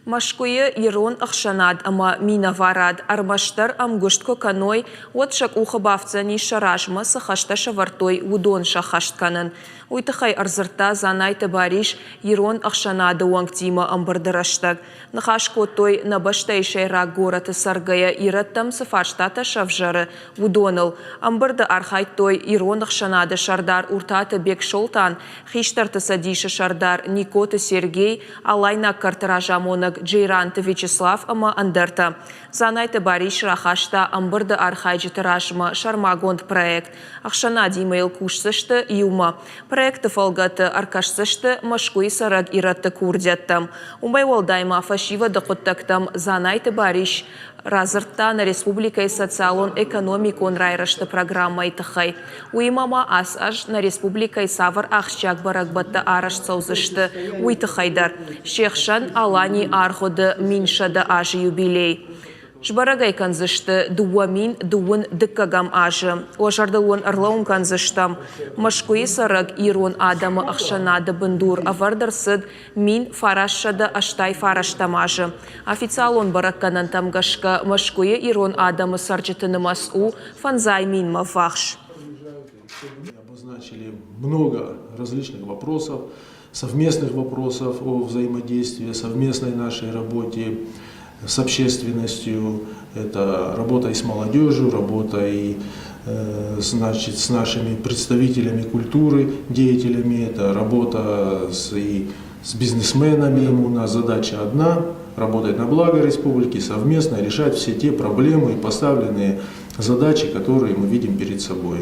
Машкуе Ирон Ахшанад ама Минаварад Армаштар Амгуштко Каной Отшак Ухабавцани Шаражма Сахашта Шавартой Удон Шахаштканан. Уйтахай Арзарта Занайта Бариш Ирон Ахшанада Уангтима Амбардараштаг. Нахашко той Набаштайшай Рагората Саргая Ираттам Сафаштата Шавжары Удонал. Амбарда Архай той Ирон Ахшанада Шардар Уртата Бек Шолтан Хиштарта Садиша Шардар Никота Сергей Алайна Картаражамонаг Джейранта Вячеслав ама Андерта. Занайта Бариш Рахашта Амбарда Архайджи Таражма Шармагонд проект. Ахшана Димейл Кушсашта Юма. Проекты фалгата Аркашсашта Машкуи Сараг Иратта Курдяттам. Умайвал дайма фашива дакуттактам Занайта Бариш Разарта на Республика и социалон экономикон райрашта программа итахай. Уимама ас-аж на Республика и савар ахчак барагбатта араш цаузышты уитахайдар. Шехшан алани арходы миншада ажи юбилей. Жбарагай канзышты дуамин дуын дыккагам ажы. Ожардылуын ырлауын канзыштам. Машкуи сараг ирон адамы ахшанады бындур авардарсыд мин фарашшады аштай фараштам ажы. Официалон баракканан тамгашка машкуи ирон адамы сарджетыны масу фанзай мин мавахш. Обозначили много различных вопросов, совместных вопросов о взаимодействии, совместной нашей работе с общественностью, это работа и с молодежью, работа и значит, с нашими представителями культуры, деятелями, это работа с бизнесменами. У нас задача одна – работать на благо республики, совместно решать все те проблемы и поставленные задачи, которые мы видим перед собой.